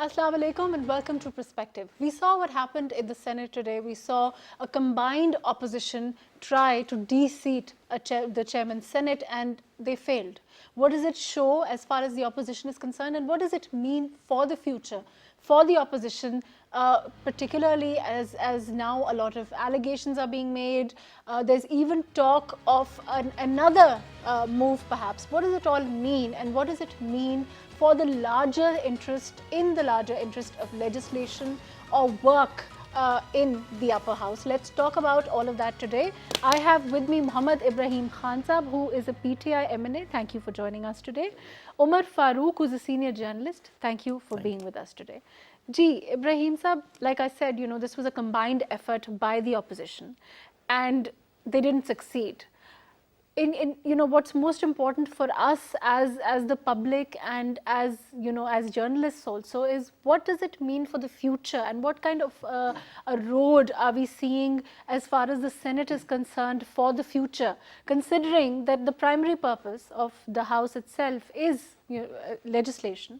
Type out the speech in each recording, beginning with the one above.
Assalamu alaikum and welcome to Perspective. We saw what happened in the Senate today. We saw a combined opposition try to de-seat the chairman's Senate and they failed. What does it show as far as the opposition is concerned, and what does it mean for the future for the opposition, particularly as now a lot of allegations are being made. There's even talk of another move perhaps. What does it all mean, and what does it mean for the larger interest of legislation or work in the upper house? Let's talk about all of that today. I have with me Muhammad Ibrahim Khan Sahab, who is a PTI MNA. Thank you for joining us today. Umar Farooq, who's a senior journalist. Thank you for being with us today. Ibrahim Sahab, like I said, this was a combined effort by the opposition and they didn't succeed. In what's most important for us as the public and as journalists also is, what does it mean for the future, and what kind of a road are we seeing as far as the Senate is concerned for the future, considering that the primary purpose of the House itself is legislation,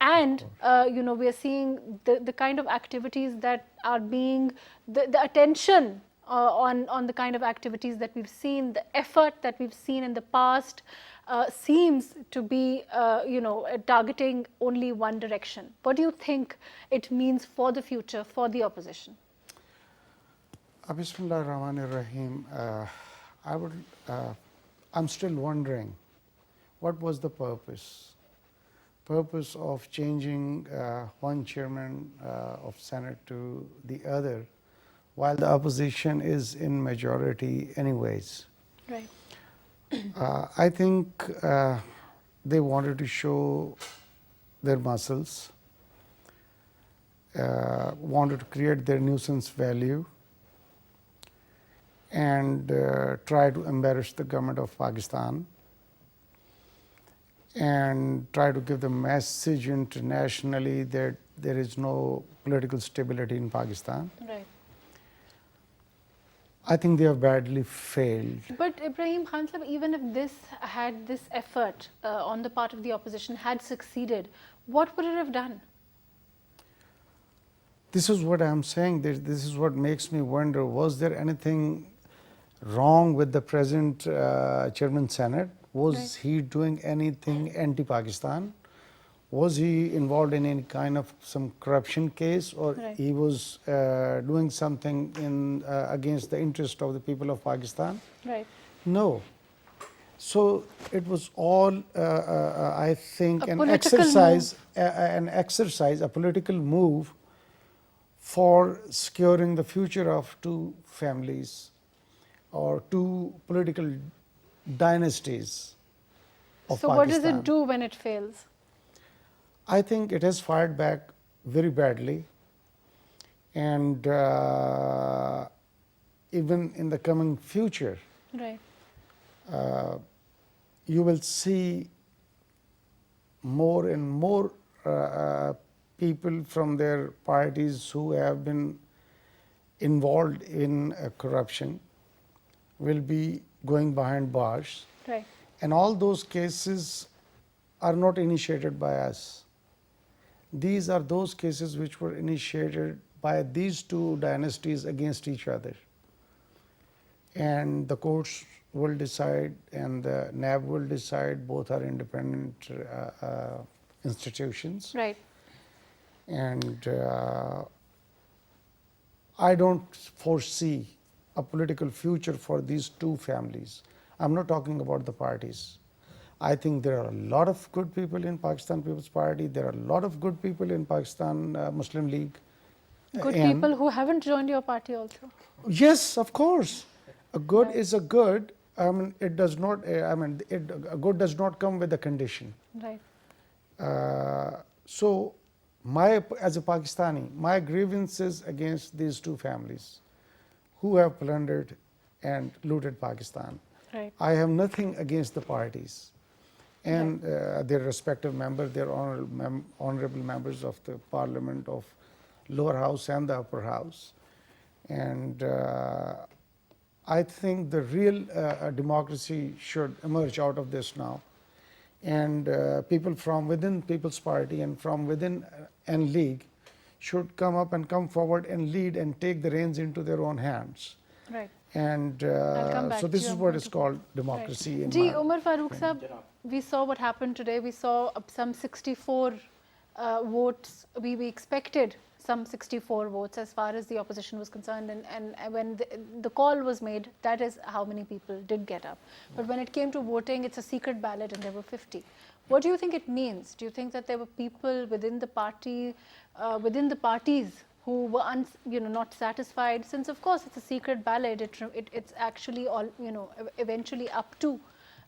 and we are seeing the kind of activities that are being the attention on the kind of activities that we've seen, the effort that we've seen in the past seems to be, targeting only one direction. What do you think it means for the future, for the opposition? Bismillah ar-Rahman ar-Rahim. I'm still wondering, what was the purpose of changing one chairman of Senate to the other, while the opposition is in majority anyways. Right. I think they wanted to show their muscles, wanted to create their nuisance value, and try to embarrass the government of Pakistan, and try to give the message internationally that there is no political stability in Pakistan. Right. I think they have badly failed. But Ibrahim Khan Sahab, even if this effort on the part of the opposition had succeeded, what would it have done? This is what I'm saying. This is what makes me wonder, was there anything wrong with the present Chairman Senate? Was he doing anything anti-Pakistan? Was he involved in any kind of some corruption case, or he was doing something against the interest of the people of Pakistan? Right. No. So it was all, I think, a political move for securing the future of two families or two political dynasties of Pakistan. So what does it do when it fails? I think it has fired back very badly, and even in the coming future, you will see more and more people from their parties who have been involved in corruption will be going behind bars. Right. And all those cases are not initiated by us. These are those cases which were initiated by these two dynasties against each other. And the courts will decide and the NAB will decide. Both are independent institutions. Right. And I don't foresee a political future for these two families. I'm not talking about the parties. I think there are a lot of good people in Pakistan People's Party. There are a lot of good people in Pakistan Muslim League. Good people who haven't joined your party also? Yes, of course. A good is a good. It does not. A good does not come with a condition. Right. So, as a Pakistani, my grievance is against these two families who have plundered and looted Pakistan. Right. I have nothing against the parties and their respective members, their honorable members of the Parliament of lower house and the upper house. And I think the real democracy should emerge out of this now. and people from within People's Party and from within N League should come up and come forward and lead and take the reins into their own hands. Right. And I'll come back so to this you is on what point is of- called democracy. Right. in Ji, my Umar Farooq opinion. Sahab, we saw what happened today. We saw some 64 votes. We expected some 64 votes as far as the opposition was concerned. And when the call was made, that is how many people did get up. But when it came to voting, it's a secret ballot and there were 50. What do you think it means? Do you think that there were people within the party, within the parties who were not satisfied? Since of course it's a secret ballot, it's actually all eventually up to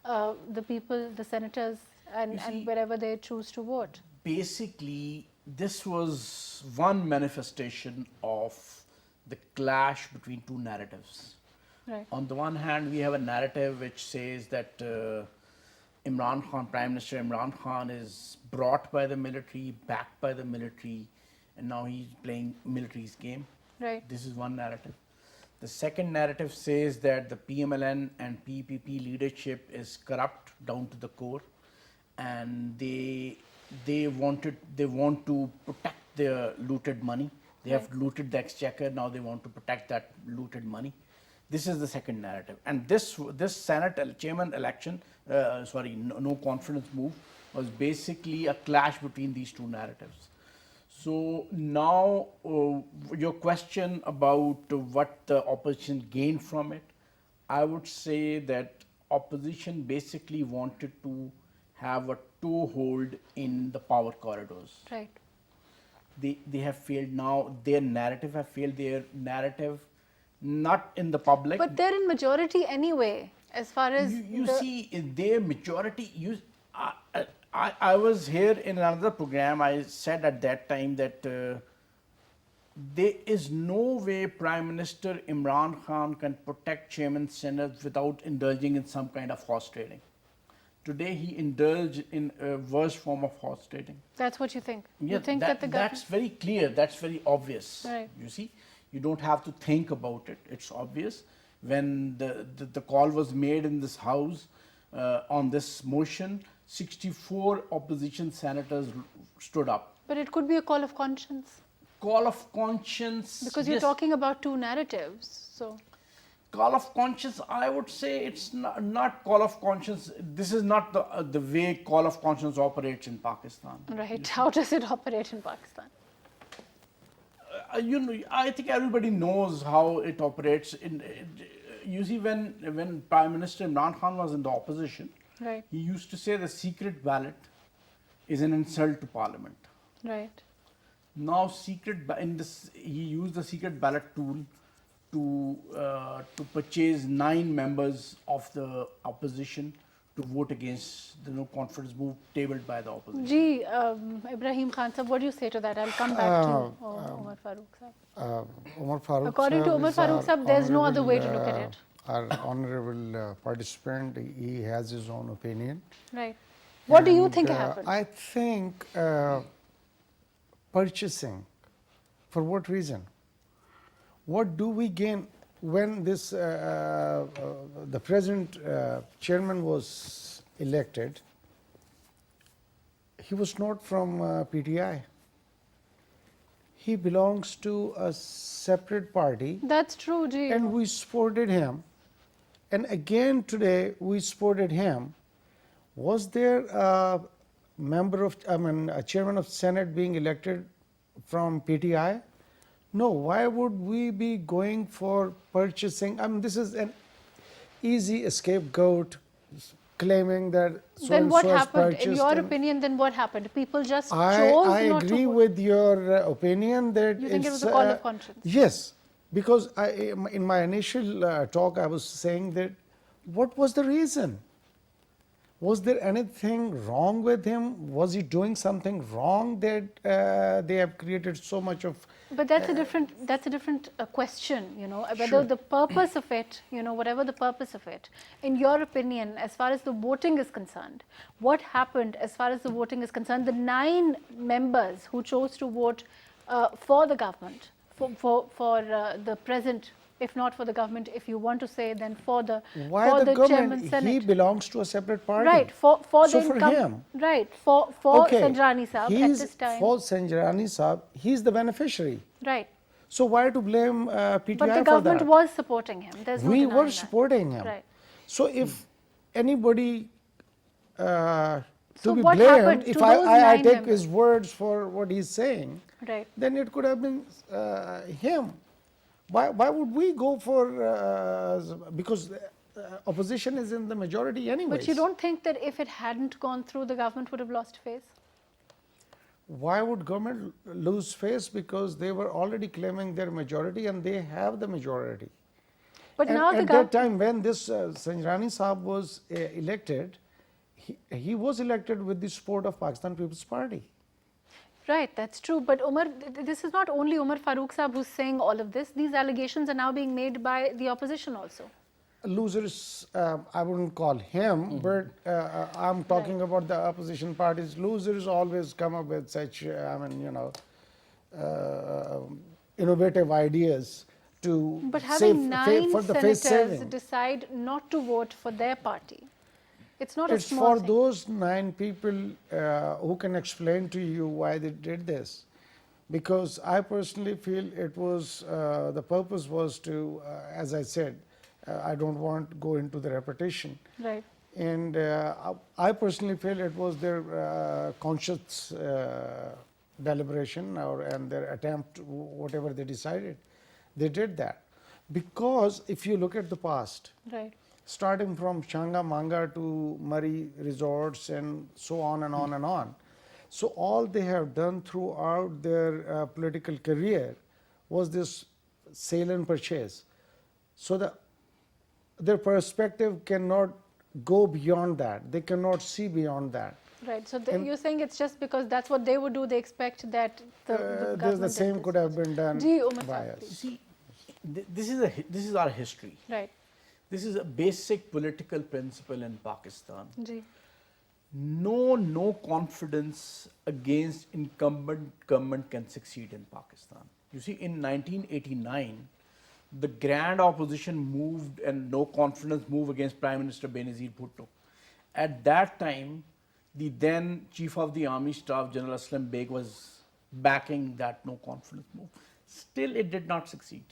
the people, the senators, and see- wherever they choose to vote. Basically, this was one manifestation of the clash between two narratives. Right. On the one hand, we have a narrative which says that Imran Khan, Prime Minister Imran Khan, is brought by the military, backed by the military, and now he's playing military's game. Right. This is one narrative. The second narrative says that the PMLN and PPP leadership is corrupt down to the core, and they want to protect their looted money. They have looted the exchequer. Now they want to protect that looted money. This is the second narrative, and this Senate chairman election, no confidence move, was basically a clash between these two narratives. So now your question about what the opposition gained from it, I would say that opposition basically wanted to have a toehold in the power corridors. Right. They have failed now. Their narrative have failed. Their narrative, not in the public. But they're in majority anyway, as far as You see, in their majority, I was here in another program. I said at that time that there is no way Prime Minister Imran Khan can protect Chairman Senate without indulging in some kind of horse trading. Today he indulged in a worse form of horse trading. That's what you think. Yeah, You think that the government. that's very clear. That's very obvious. Right. You see, you don't have to think about it. It's obvious. When the call was made in this house on this motion, 64 opposition senators stood up. But it could be a call of conscience Call of conscience. because you're yes, talking about two narratives. So Call of conscience. I would say it's not call of conscience. This is not the way call of conscience operates in Pakistan. right, how does it operate in Pakistan? I think everybody knows how it operates. You see, when Prime Minister Imran Khan was in the opposition, Right. he used to say the secret ballot is an insult to Parliament. Right. Now, he used the secret ballot tool to purchase 9 members of the opposition to vote against the no confidence move tabled by the opposition. Ji, Ibrahim Khan sahab, what do you say to that? I'll come back to you, Umar Farooq sahab. Umar Farooq According to sahab Umar is Farooq our sahab, there's no other way to honorable, look at it. Our honorable participant, he has his own opinion. Right. What do you And, think happened? I think purchasing, for what reason? What do we gain when this the present chairman was elected? He was not from PTI. He belongs to a separate party, That's true, Ji. and we supported him. And again today we supported him. Was there a a chairman of Senate being elected from PTI? No. Why would we be going for purchasing? This is an easy scapegoat claiming that so Then and what so has happened? In purchased your and- opinion, then what happened? People just chose I not agree to vote. with your opinion that You think it it's, was a call of conscience? Yes, because in my initial talk, I was saying that what was the reason? Was there anything wrong with him? Was he doing something wrong that they have created so much of? But that's a different question, whether Sure. the purpose of it, whatever the purpose of it, in your opinion, as far as the voting is concerned, what happened as far as the voting is concerned? The 9 members who chose to vote for the government, for the present if not for the government, if you want to say, then for the Why for the chairman government? He Senate. belongs to a separate party. Right, for So the for income, him, right, for Sanjrani Saab at this time, for Sanjrani Saab, he's the beneficiary. right. So why to blame PTI But the for government that? was supporting him. There's no We denying were that. supporting him. Right. So if anybody to So be what blamed, happened if to I, those I 9 take members? his words for what he's saying, Right. then it could have been him. Why would we go for, because opposition is in the majority anyways. But you don't think that if it hadn't gone through, the government would have lost face? Why would government lose face? Because they were already claiming their majority and they have the majority. But And now the at that government, time when this Sanjrani Saab was elected, he was elected with the support of Pakistan People's Party. right, that's true. But Umar, this is not only Umar Farooq Saab who's saying all of this. These allegations are now being made by the opposition also. Losers, I wouldn't call him, but I'm talking about the opposition parties. Losers always come up with such, innovative ideas to But having 9 for the face senators saving. decide not to vote for their party, it's not a It's small for thing. those 9 people who can explain to you why they did this. Because I personally feel it was, the purpose was to, as I said, I don't want to go into the repetition. Right. And I personally feel it was their conscious deliberation and their attempt, whatever they decided. They did that. Because if you look at the past, Right. starting from Shanga Manga to Murray resorts and so on and on and on. So all they have done throughout their political career was this sale and purchase. So their perspective cannot go beyond that. They cannot see beyond that. Right. So you're saying it's just because that's what they would do, they expect that the government The did same this. could have been done Ji, Umar by Saab, us. please. See, this is our history. Right. This is a basic political principle in Pakistan. Ji. No confidence against incumbent government can succeed in Pakistan. You see, in 1989, the grand opposition moved and no confidence move against Prime Minister Benazir Bhutto. At that time, the then Chief of the Army Staff, General Aslam Beg, was backing that no confidence move. Still, it did not succeed.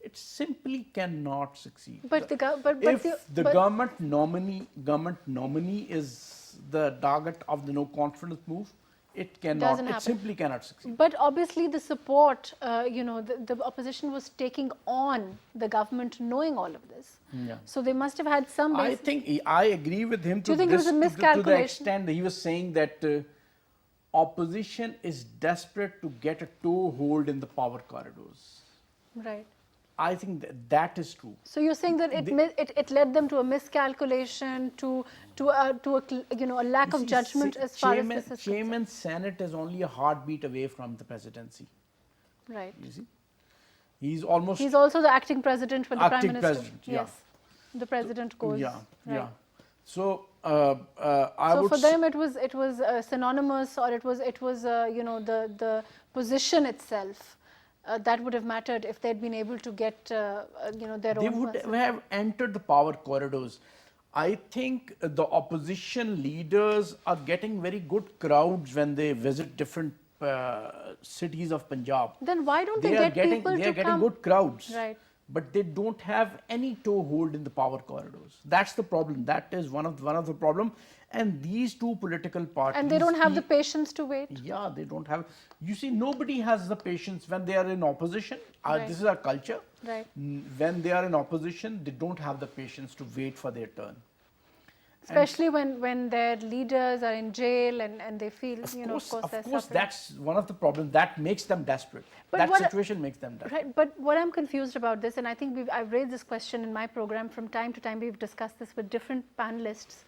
It simply cannot succeed. But the If the government nominee is the target of the no confidence move, it cannot. Doesn't It happen. simply cannot succeed. But obviously the support, the opposition was taking on the government knowing all of this. Yeah. So they must have had some I base. think I agree with him. Do you think it was a to the miscalculation? extent that he was saying that opposition is desperate to get a toehold in the power corridors. Right. I think that is true. So you're saying that it led them to a miscalculation, to a lack of judgment as far as this is Chairman Senate is only a heartbeat away from the presidency. concerned. Right. You see, he's almost He's also the acting president when the prime Acting minister. president, yeah. Yes. The president goes. Yeah, right. yeah. So I So would for them it was synonymous, or it was the position itself that would have mattered if they'd been able to get their they own would person. have entered the power corridors. I think the opposition leaders are getting very good crowds when they visit different cities of Punjab. Then why don't they are get getting people they to are getting come? good crowds, Right. but they don't have any toehold in the power corridors. That's the problem. That is one of the problem. And these two political parties, And they don't have the patience to wait. Yeah, they don't have. You see, nobody has the patience when they are in opposition. Right. This is our culture. Right. When they are in opposition, they don't have the patience to wait for their turn. Especially when their leaders are in jail and they feel, of course they're Of course, suffering. that's one of the problems that makes them desperate. But That what- situation makes them desperate. Right, but what I'm confused about this, and I think I've raised this question in my program from time to time, we've discussed this with different panelists.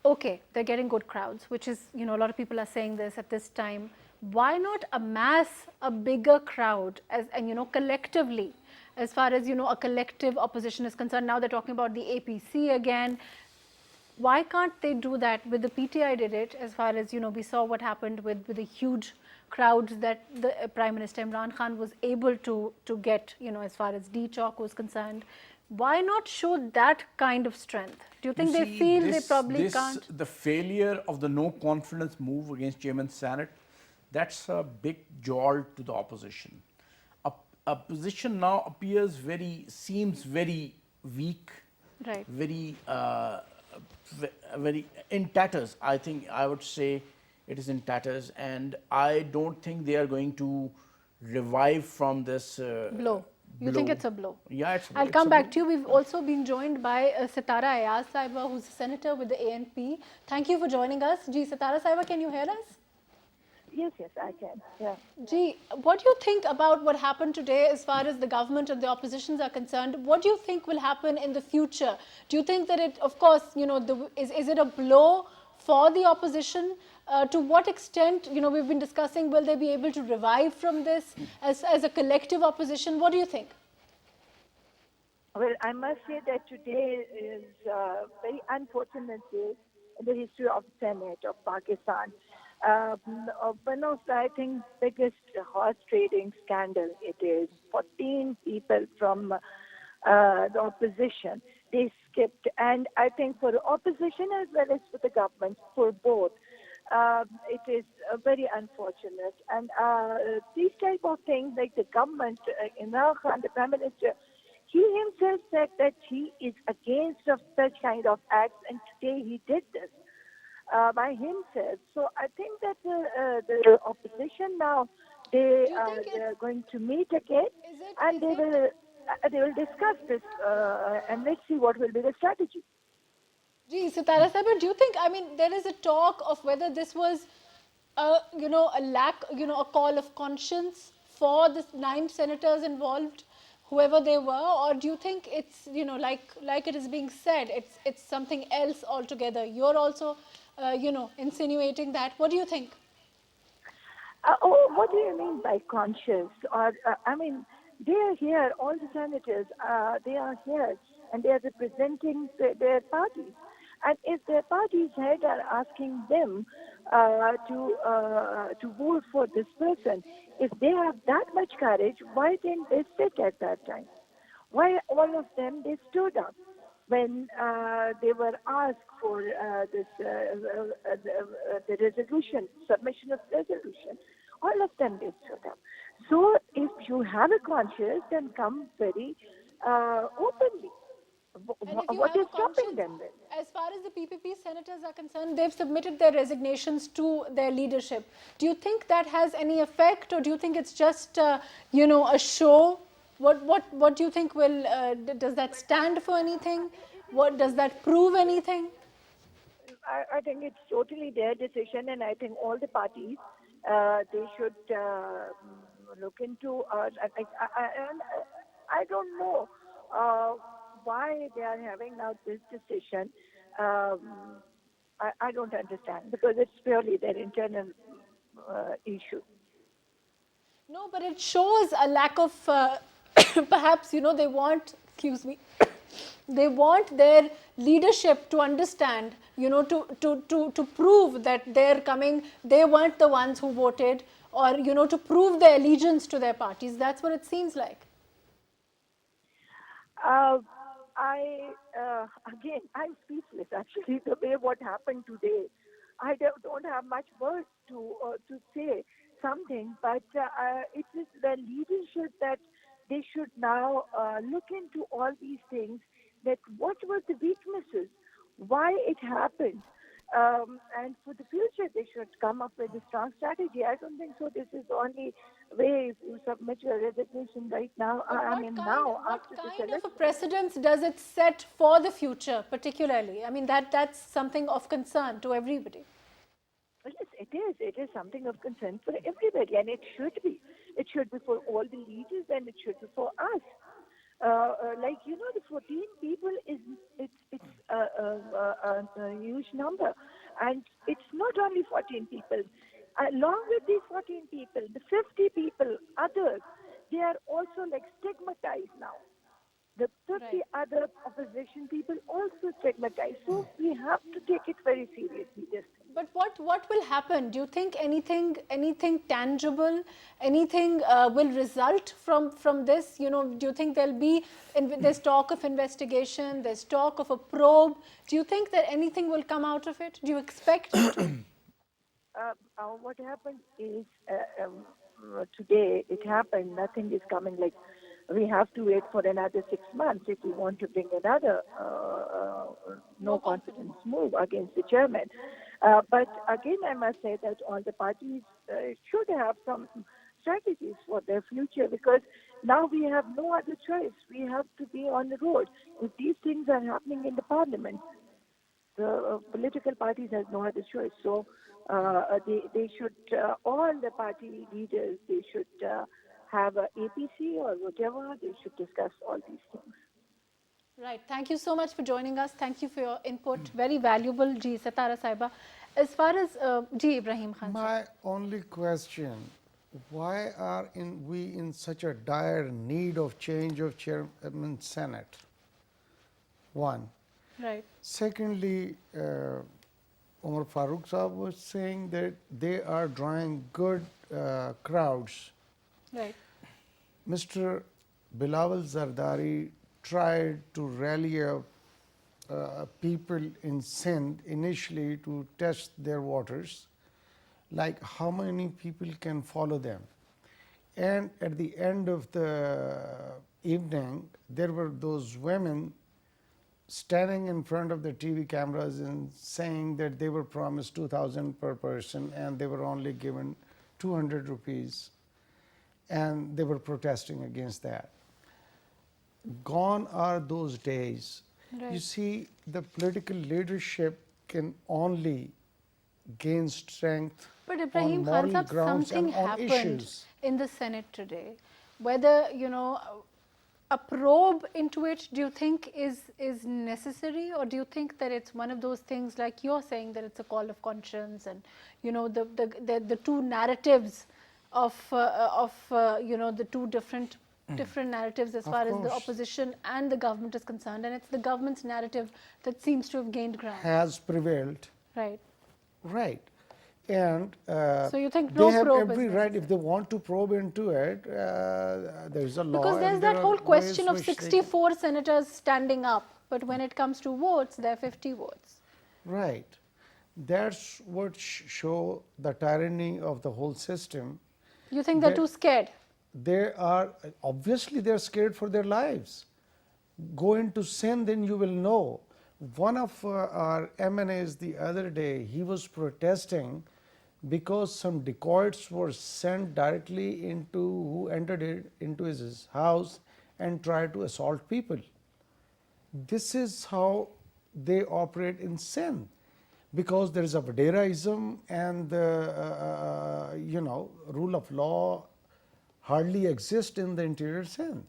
Okay, they're getting good crowds, which is, a lot of people are saying this at this time. Why not amass a bigger crowd and collectively, as far as, a collective opposition is concerned? Now they're talking about the APC again. Why can't they do that? With the PTI did it, as far as, we saw what happened with a huge crowds that the Prime Minister Imran Khan was able to get, as far as D-Chalk was concerned. Why not show that kind of strength? Do you think they see, feel they probably can't? the failure of the no confidence move against Chairman Senate, that's a big jolt to the opposition. Opposition now seems very weak, Right. very in tatters. I think I would say it is in tatters, and I don't think they are going to revive from this Blow. You think it's a blow? Yeah, I'll it's come a back blow. to you. We've also been joined by Sitara Ayaz Saiba, who's a senator with the ANP. Thank you for joining us. Ji, Sitara Saiba, can you hear us? Yes, I can. Yeah. Ji, what do you think about what happened today as far as the government and the oppositions are concerned? What do you think will happen in the future? Do you think that it, of course, is it a blow for the opposition? To what extent, we've been discussing, will they be able to revive from this as a collective opposition? What do you think? Well, I must say that today is a very unfortunate day in the history of Senate of Pakistan. One of the, I think, biggest horse trading scandal it is. 14 people from the opposition, they skipped. And I think for the opposition as well as for the government, for both, it is very unfortunate. And these type of things, like the government, Imran Khan, the Prime Minister, he himself said that he is against of such kind of acts, and today he did this by himself. So I think that the opposition now, they are going to meet again, and they will discuss this, and let's see what will be the strategy. Gee, Sitara Saiba, do you think, there is a talk of whether this was, a lack, a call of conscience for the 9 senators involved, whoever they were, or do you think it's, like it is being said, it's something else altogether? You're also, insinuating that. What do you think? What do you mean by conscious? Or they are here, all the senators, they are here, and they are representing their parties. And if their parties' head are asking them to vote for this person, if they have that much courage, why didn't they sit at that time? Why all of them, they stood up when they were asked for the resolution, submission of resolution? All of them, they stood up. So if you have a conscience, then come very openly. What is stopping them then? As far as the PPP senators are concerned, they've submitted their resignations to their leadership. Do you think that has any effect, or do you think it's just, a show? What do you think will, does that stand for anything? What does that prove anything? I think it's totally their decision, and I think all the parties, they should look into, I don't know why they are having now this decision. I don't understand, because it's purely their internal issue. No, but it shows a lack of, perhaps, they want, they want their leadership to understand, to prove that they're coming, they weren't the ones who voted, or, to prove their allegiance to their parties. That's what it seems like. I'm speechless, actually, the way what happened today. I don't have much words to say something, but it is the leadership that they should now look into all these things, that what were the weaknesses, why it happened, and for the future they should come up with a strong strategy. I don't think so this is the only way. If you submit your resignation right now, What kind of a precedence does it set for the future, particularly? That's something of concern to everybody. Well, yes, it is. It is something of concern for everybody, and it should be. It should be for all the leaders, and it should be for us. The 14 people it's a huge number, and it's not only 14 people. Along with these 14 people, the 50 people, others, they are also like stigmatized now. The 30 other opposition people also stigmatized. So we have to take it very seriously, this thing. But what will happen? Do you think anything tangible, anything will result from this? You know, do you think there'll be there's talk of investigation, there's talk of a probe? Do you think that anything will come out of it? Do you expect it to? What happened is today it happened. Nothing is coming. Like we have to wait for another 6 months if we want to bring another no confidence move against the chairman. But again, I must say that all the parties should have some strategies for their future, because now we have no other choice. We have to be on the road. If these things are happening in the parliament, the political parties has no other choice. So they should, all the party leaders, they should have a APC or whatever. They should discuss all these things. Right. Thank you so much for joining us. Thank you for your input. Very valuable, Ji Satara Saiba. As far as Ji Ibrahim Khan. My only question, why are we in such a dire need of change of Chairman Senate? One. Right. Secondly, Umar Farooq Saab was saying that they are drawing good crowds. Right. Mr. Bilawal Zardari tried to rally up people in Sindh initially to test their waters, like how many people can follow them. And at the end of the evening, there were those women standing in front of the TV cameras and saying that they were promised 2,000 per person and they were only given 200 rupees, and they were protesting against that. Gone are those days. Right. You see, the political leadership can only gain strength But on Ibrahim Khan moral Sahab, grounds something and on happened issues. in the Senate today. Whether, you know, a probe into it, do you think is necessary, or do you think that it's one of those things like you're saying, that it's a call of conscience, and you know the two narratives of you know, the two different narratives as Of far as the course. opposition and the government is concerned, and it's the government's narrative that seems to have gained ground. Has prevailed, Right. right? And So you think they no have probe is every right, necessary? if they want to probe into it, there's a law. Because there's and there that are whole ways question of which they 64 senators standing up, but when it comes to votes, there are 50 votes. Right. That's what show the tyranny of the whole system. You think they're They- too scared? They are, obviously they're scared for their lives. Go into Sindh and you will know. One of our MNAs the other day, he was protesting because some dacoits were sent directly who entered into his house and tried to assault people. This is how they operate in Sindh, because there is a Vaderaism and the you know, rule of law hardly exists in the interior Sindh.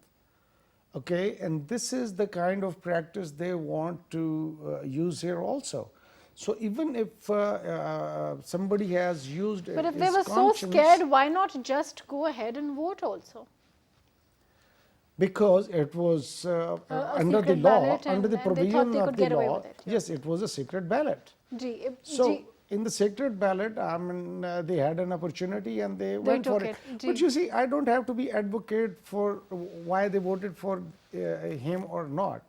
Okay, and this is the kind of practice they want to use here also. So even if somebody has used But if they his were so conscience, scared, why not just go ahead and vote also? because it was A under the secret law, ballot, under the and they thought provision they of could the get away law, with it. yes, it was a secret ballot. Gee, So gee, in the secret ballot, I mean, they had an opportunity and they went took for it. But Gee. you see, I don't have to be advocate for why they voted for him or not,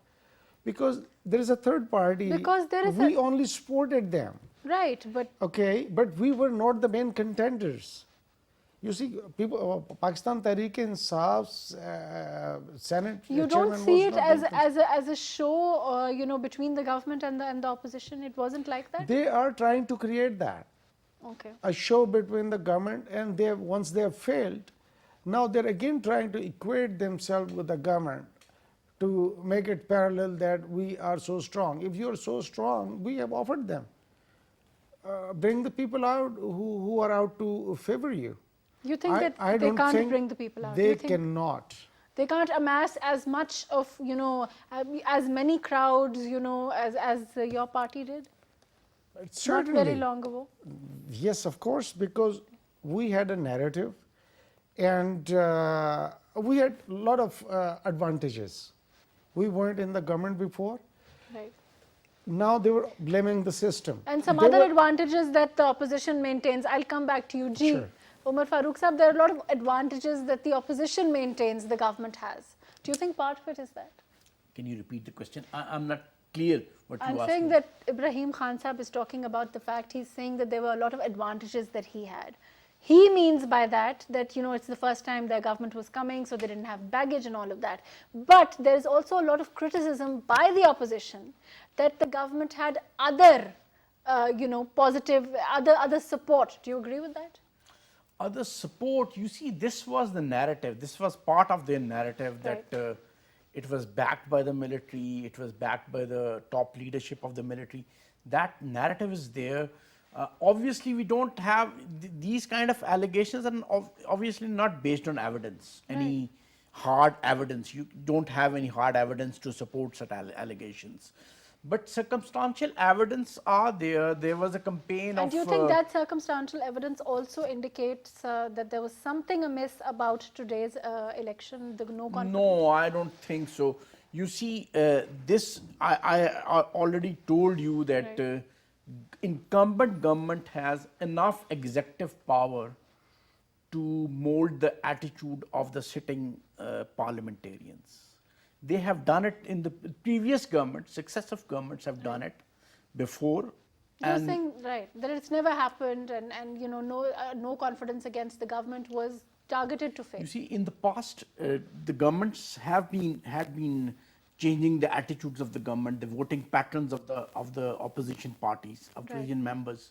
because there is a third party. Because there is we only supported them, right, but okay, but we were not the main contenders. You see, people, Pakistan Tehreek-e-Insaf's Senate you don't chairman see was it not being as a show, you know, between the government and the opposition. It wasn't like that. They are trying to create that. Okay. A show between the government, and they once they have failed, now they're again trying to equate themselves with the government to make it parallel that we are so strong. If you are so strong, we have offered them. Bring the people out who are out to favor you. You think that I they don't can't think bring the people out? They You think cannot. they can't amass as much of, you know, as many crowds, you know, as your party did? Certainly. Not very long ago. Yes, of course, because we had a narrative and we had a lot of advantages. we weren't in the government before. Right. Now they were blaming the system. And some They other were- advantages that the opposition maintains. I'll come back to you, G. Sure. Umar Farooq Sahab, there are a lot of advantages that the opposition maintains the government has. Do you think part of it is that? Can you repeat the question? I'm not clear what you I'm asked saying me. that Ibrahim Khan Sahab is talking about the fact, he's saying that there were a lot of advantages that he had. He means by that, it's the first time their government was coming, so they didn't have baggage and all of that. But there's also a lot of criticism by the opposition that the government had other, positive, other support. Do you agree with that? Other support, you see, this was the narrative. This was part of their narrative Right. that it was backed by the military, it was backed by the top leadership of the military. That narrative is there. Obviously, we don't have these kind of allegations, and obviously not based on evidence, any hard evidence. You don't have any hard evidence to support such allegations. But circumstantial evidence are there. There was a campaign And of. do you think that circumstantial evidence also indicates that there was something amiss about today's election, the no confidence? No, I don't think so. You see, I already told you that incumbent government has enough executive power to mold the attitude of the sitting parliamentarians. They have done it in the previous government, successive governments have done it before. You're saying, right, that it's never happened and no confidence against the government was targeted to You fail. see, in the past, the governments had been changing the attitudes of the government, the voting patterns of the opposition parties, opposition members.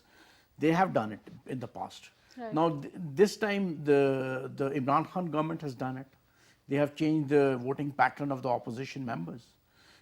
They have done it in the past. Right. Now, this time, the Imran Khan government has done it. They have changed the voting pattern of the opposition members.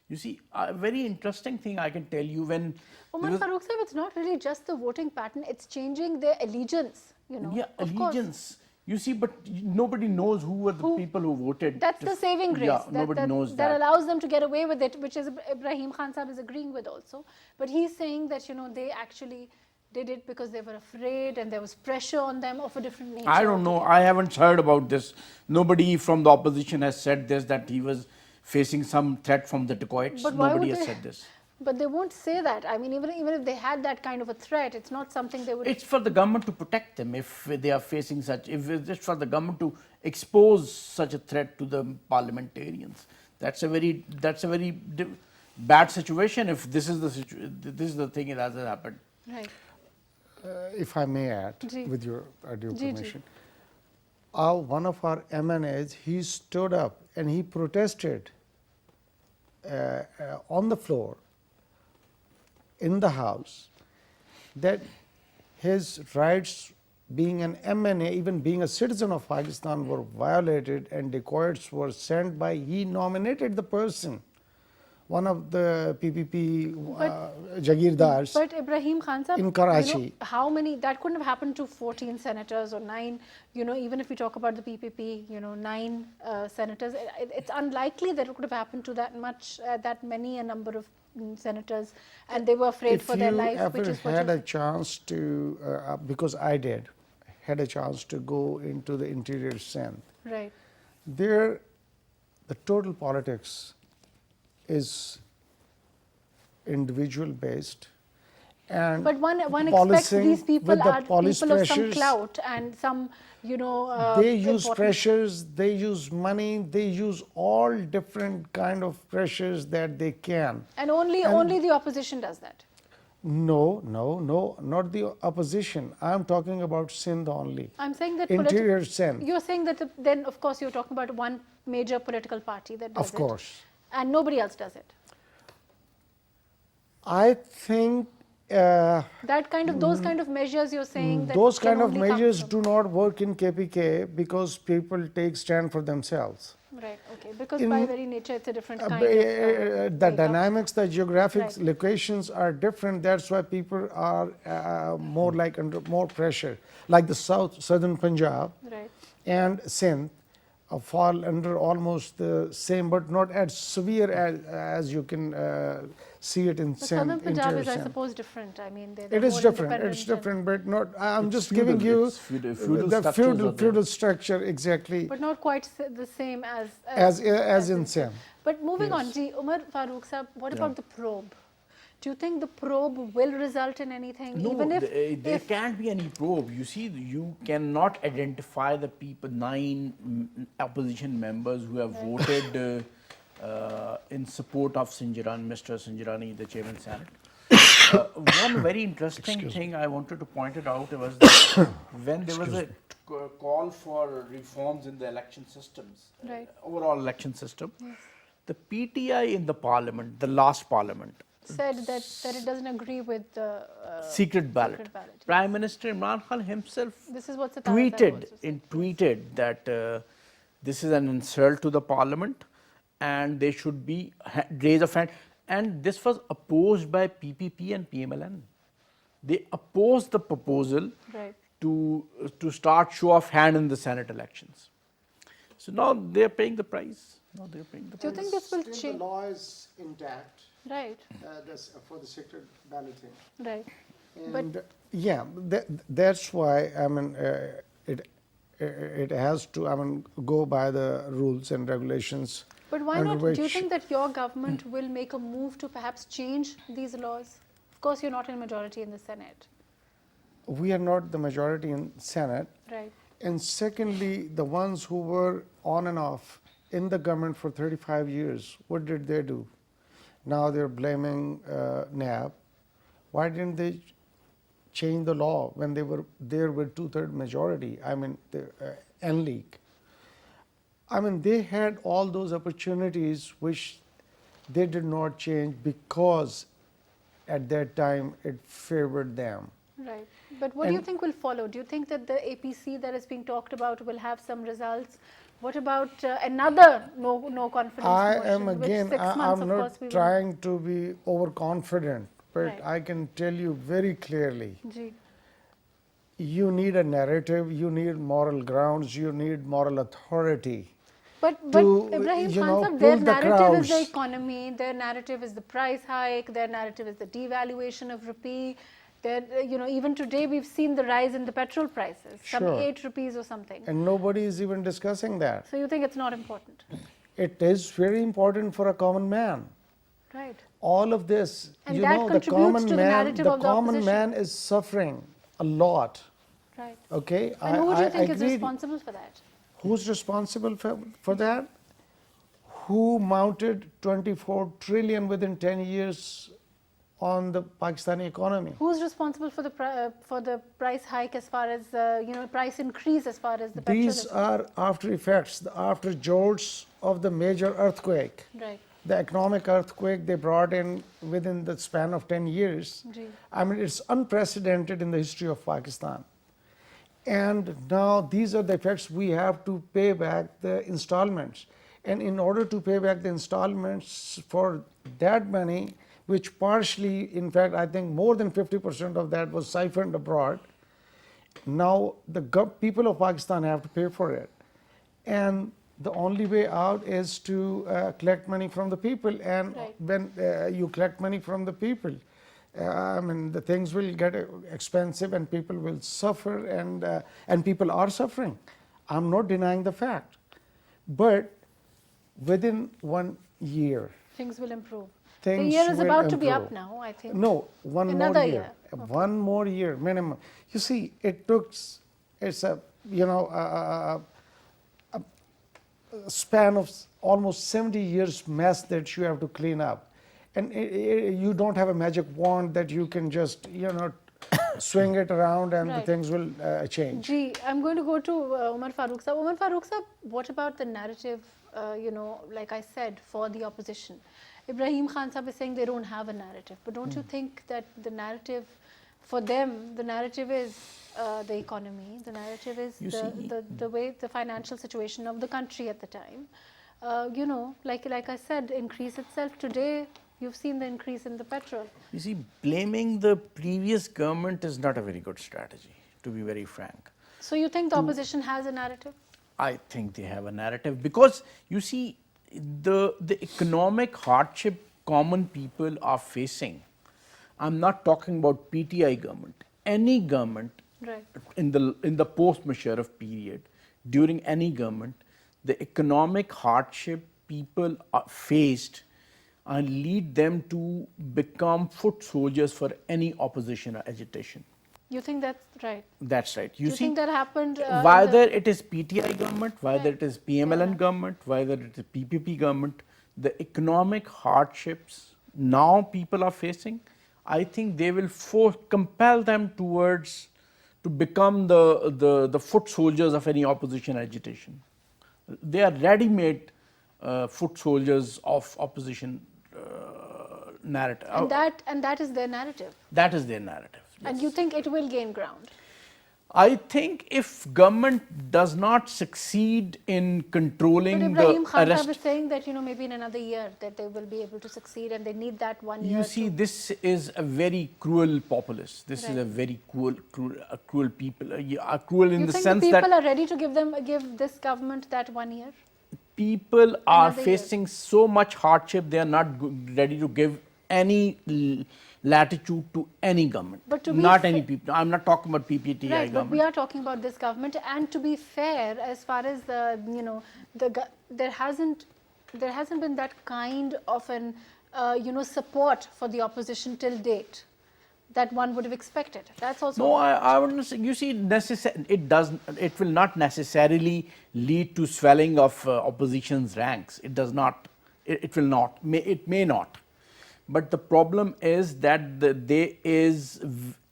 You see, a very interesting thing I can tell you when. Umar Farooq Sahib, it's not really just the voting pattern, it's changing their allegiance, Yeah, of course. allegiance. You see, but nobody knows who were the people who voted. That's the saving grace. Yeah, nobody knows that that. allows them to get away with it, which is Ibrahim Khan Sahib is agreeing with also. But he's saying that, they actually did it because they were afraid and there was pressure on them of a different nature. I don't know. I haven't heard about this. Nobody from the opposition has said this, that he was facing some threat from the dacoits. But why Nobody would has they- said this. But they won't say that. I mean, even if they had that kind of a threat, it's not something they would. It's for the government to protect them if they are facing such. If it's for the government to expose such a threat to the parliamentarians, that's a very bad situation. If this is the thing that has happened. Right. If I may add, Ji. with your due Ji, ji. permission, one of our MNAs, he stood up and he protested on the floor in the House that his rights being an MNA, even being a citizen of Pakistan, were violated and dacoits were sent by, he nominated the person, one of the PPP Jagirdars. But Ibrahim Khan Sahib, In Karachi. how many, that couldn't have happened to 14 senators or 9, even if we talk about the PPP, 9 senators, it's unlikely that it could have happened to that many a number of senators, and they were afraid for their life, which is If what you ever had you're a chance to, because I did, had a chance to go into the interior Sindh, right. there the total politics is individual based, and But one expects policing these people with the are police people of some pressures. clout and some, They use important- pressures, they use money, they use all different kind of pressures that they can. And only the opposition does that. No, not the opposition. I'm talking about Sindh only. I'm saying that Interior Sindh. You're saying that then, of course, you're talking about one major political party that does Of course. it. And nobody else does it. I think Those kind of measures you're saying that those can kind of only come measures from- do not work in KPK because people take stand for themselves. Right, okay. Because in- by very nature, it's a different kind of... The makeup. dynamics, the geographic Right. locations are different. That's why people are more under more pressure. Like the southern Punjab Right. and Sindh fall under almost the same, but not as severe as you can see it in The Sindh. southern Punjab is, I Sindh. suppose, different. I mean, they're It is more different. It's independent and- different, but not. I'm It's just feudal, giving you it's feudal the structures are there. feudal structure exactly But not quite the same as in Sindh. But moving on, Yes. Ji, Umar Farooq Sahab, what Yeah. about the probe? Do you think the probe will result in anything? No, Even if, there if can't be any probe. You see, you cannot identify the people, 9 opposition members who have voted in support of Sinjarani, Mr. Sinjarani, the chairman Senate. One very interesting thing I wanted to point it out was that when there was a call for reforms in the election systems, Right. overall election system, the PTI in the parliament, the last parliament, said that it doesn't agree with the secret ballot. secret ballot. Prime Minister Imran Khan himself This is what Sitara Sahib also said. tweeted that this is an insult to the parliament and they should be raise of hand. And this was opposed by PPP and PMLN. They opposed the proposal Right. to start show of hand in the Senate elections. So now they're paying the price. Now they're paying the Do you think this will change? law is intact Right, for the secret balloting. right. And yeah, that's why I mean it has to go by the rules and regulations. But why under not? Do you which- think that your government will make a move to perhaps change these laws? Of course, you're not in majority in the Senate. We are not the majority in Senate, Right. and secondly, the ones who were on and off in the government for 35 years, what did they do? Now they're blaming NAB. Why didn't they change the law when they were there with 2/3 majority? I mean, the N-League. I mean, they had all those opportunities which they did not change because at that time it favored them. Right. But what do you And- think will follow? Do you think that the APC that is being talked about will have some results? What about another no confidence I motion, am which again, 6 months, I'm of not course, we will. trying to be overconfident, but Right. I can tell you very clearly, Ji. you need a narrative, you need moral grounds, you need moral authority. But to, Ibrahim you Khan know, Sahib, their pull the narrative is the crowds. economy, their narrative is the price hike, their narrative is the devaluation of rupee. Their, even today we've seen the rise in the petrol prices, some Sure. 8 rupees or something. And nobody is even discussing that. So you think it's not important? It is very important for a common man. Right. All of this, And you that know, the contributes common to the man, narrative of the common opposition. man is suffering a lot. Right. Okay, And who do you think is agree. responsible for that? Who's responsible for that? Who mounted 24 trillion within 10 years on the Pakistani economy? Who's responsible for the price hike as far as price increase as far as the petrol These is are after effects, the after jolts of the major earthquake. right? The economic earthquake they brought in within the span of 10 years. Ji. I mean, it's unprecedented in the history of Pakistan. And now these are the effects. We have to pay back the installments. And in order to pay back the installments for that money, which partially, in fact, I think more than 50% of that was siphoned abroad, now the people of Pakistan have to pay for it. And the only way out is to collect money from the people. And Right. when you collect money from the people, I mean, the things will get expensive and people will suffer, and people are suffering. I'm not denying the fact. But within 1 year, Things will improve. things The year is will about to be up improve. now, I think. No, one Another more year. year. Okay. One more year minimum. You see, it's a span of almost 70 years mess that you have to clean up, and you don't have a magic wand that you can just swing it around and the Right. things will change. Gee, I'm going to go to Umar Farooq Sahib. Umar Farooq Sahib, what about the narrative, like I said, for the opposition? Ibrahim Khan Sahib is saying they don't have a narrative. But don't you think that the narrative, for them, the narrative is the economy, the narrative is You see- the way, the financial situation of the country at the time. Like I said, increase itself. Today, you've seen the increase in the petrol. You see, blaming the previous government is not a very good strategy, to be very frank. So you think the opposition has a narrative? I think they have a narrative because you see the economic hardship common people are facing. I'm not talking about PTI government. Any government Right. in the post Musharraf period, during any government, the economic hardship people are faced and lead them to become foot soldiers for any opposition or agitation. You think that's right? That's right. Do you think that happened? In Whether the, it is PTI government, whether Right. it is PMLN Yeah. government, whether it is PPP government, the economic hardships now people are facing, I think they will compel them towards to become the foot soldiers of any opposition agitation. They are ready-made foot soldiers of opposition narrative. and that is their narrative. That is their narrative. And you think it will gain ground? I think if government does not succeed in But controlling Ibrahim the Khan arrest, is saying that maybe in another year that they will be able to succeed, and they need that 1 year. you see, to, this is a very cruel populace. This is Right. a very cruel people. Cruel in you the think sense the people that are ready to give this government that 1 year? people are Another year. facing so much hardship. They are not ready to give any latitude to any government. But to be not fa- any people. I'm not talking about PPTI Right, but government. we are talking about this government, and to be fair, as far as there hasn't been that kind of an support for the opposition till date that one would have expected. That's also No, I wouldn't say. You see, it will not necessarily lead to swelling of opposition's ranks. It does not. It will not. It may not. But the problem is that there is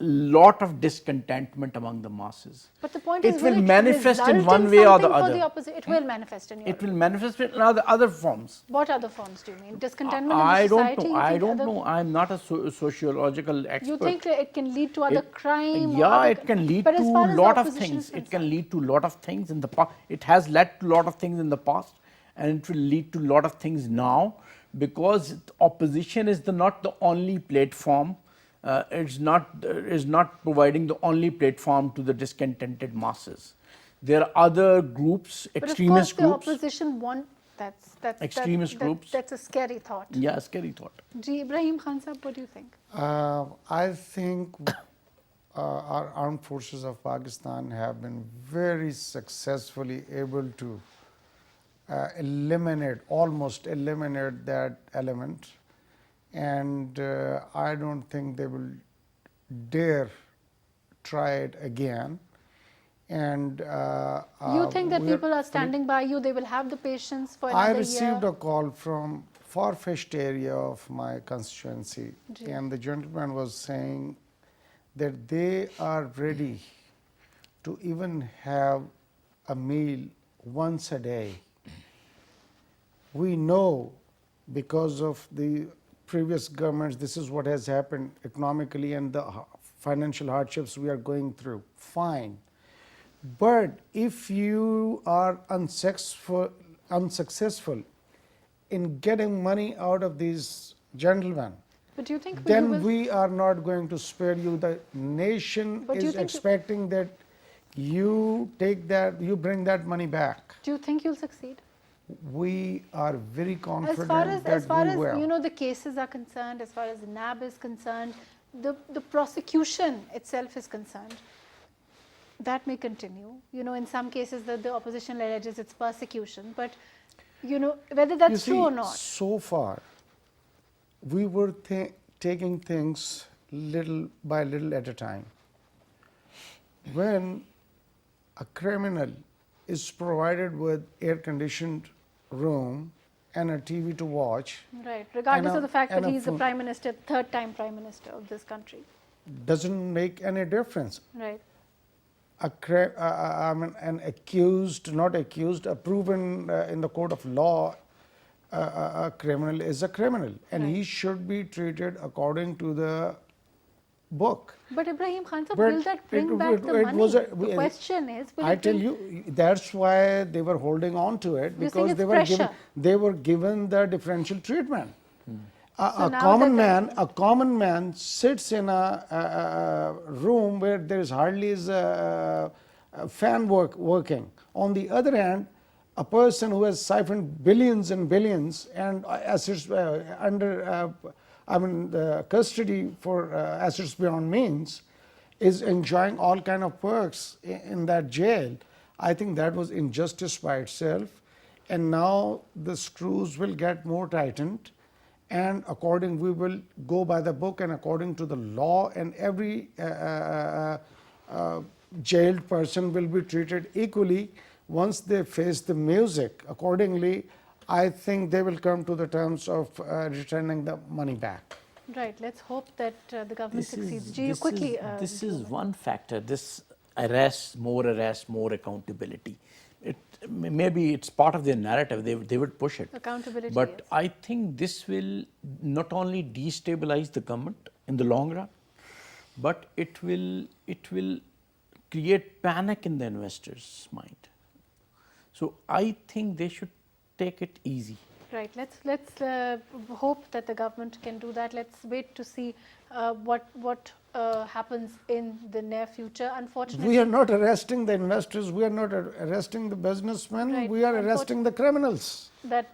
lot of discontentment among the masses. But the point it is, will it manifest in result one way or the something for other. the opposition? It will manifest in your It will view. manifest in other forms. What other forms do you mean? Discontentment in I the don't society? know. You I think don't other- know. I'm not a sociological expert. You think that it can lead to other crime? or Yeah, other- it can lead but to as far a as the lot of opposition things. is It can concerned- lead to a lot of things in the past. It has led to a lot of things in the past, and it will lead to a lot of things now, because opposition is not the only platform. It's not providing the only platform to the discontented masses. There are other groups, But extremist of course, groups. the opposition want that's Extremist groups. That's a scary thought. Yeah, scary thought. Ibrahim Khan Sahab, what do you think? I think our armed forces of Pakistan have been very successfully able to almost eliminate that element, and I don't think they will dare try it again. And You think that people are standing by you? They will have the patience for another I year? received a call from far-fetched area of my constituency, Ji. and the gentleman was saying that they are ready to even have a meal once a day. We know because of the previous governments, this is what has happened economically and the financial hardships we are going through. Fine. But if you are unsuccessful in getting money out of these gentlemen, But do you think you then will? we are not going to spare you. The nation But do you is think expecting that you bring that money back. Do you think you'll succeed? We are very confident As far that as we will. the cases are concerned, as far as the NAB is concerned, the prosecution itself is concerned, that may continue. In some cases the opposition alleges it's persecution, but whether You that's see, true or not. so far, we were taking things little by little at a time. When a criminal is provided with air-conditioned room and a TV to watch, Right, regardless and of the fact that and a he's the phone. prime minister, third-time prime minister of this country. doesn't make any difference. Right. An accused, not accused, a proven in the court of law, a criminal is a criminal, and he Right. should be treated according to the book. But Ibrahim Khan, sir, But will that bring back it the money? was The question is, will I it tell bring- you, that's why they were holding on to it, You're saying because it's they were given the differential treatment. So A now common that- common man sits in a room where there is hardly is fan working. On the other hand, a person who has siphoned billions and billions and assets under the custody for assets beyond means is enjoying all kind of perks in that jail. I think that was injustice by itself, and now the screws will get more tightened, and we will go by the book and according to the law, and every jailed person will be treated equally once they face the music. Accordingly, I think they will come to the terms of returning the money back. Right. Let's hope that the government succeeds. Ji, this quickly. is one factor. This arrests, more accountability. Maybe it's part of their narrative. They would push it. Accountability, But yes. I think this will not only destabilize the government in the long run, but it will create panic in the investors' mind. So I think they should take it easy. Right. Let's hope that the government can do that. Let's wait to see what happens in the near future. Unfortunately, We are not arresting the investors. We are not arresting the businessmen. Right. We are arresting the criminals. that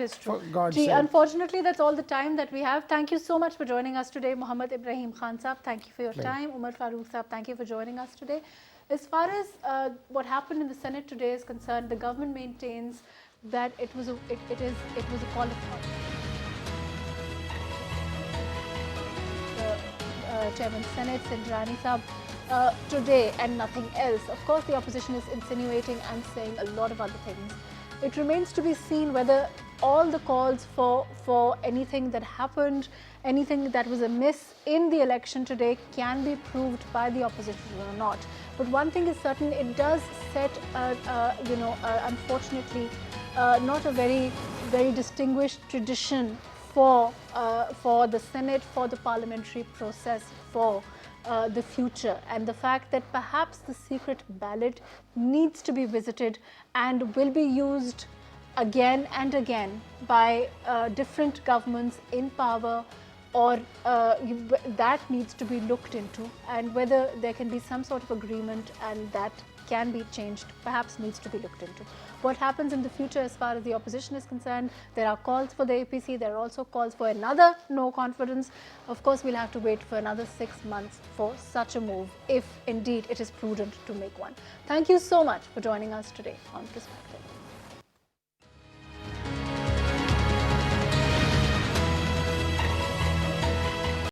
is true. for God's Ji, sake. unfortunately, that's all the time that we have. Thank you so much for joining us today, Mohammad Ibrahim Khan Saab. Thank you for your time. Umar Farooq Saab, thank you for joining us today. As far as what happened in the Senate today is concerned, the government maintains that it was a call of Chairman Senate Sindrani Saab today and nothing else. Of course, the opposition is insinuating and saying a lot of other things. It remains to be seen whether all the calls for anything that happened, anything that was amiss in the election today can be proved by the opposition or not. But one thing is certain, it does set, unfortunately, not a very distinguished tradition for the Senate, for the parliamentary process, for the future, and the fact that perhaps the secret ballot needs to be visited and will be used again and again by different governments in power, or that needs to be looked into, and whether there can be some sort of agreement and that can be changed, perhaps needs to be looked into. What happens in the future as far as the opposition is concerned, there are calls for the APC, there are also calls for another no confidence. Of course, we'll have to wait for another 6 months for such a move, if indeed it is prudent to make one. Thank you so much for joining us today on Perspective.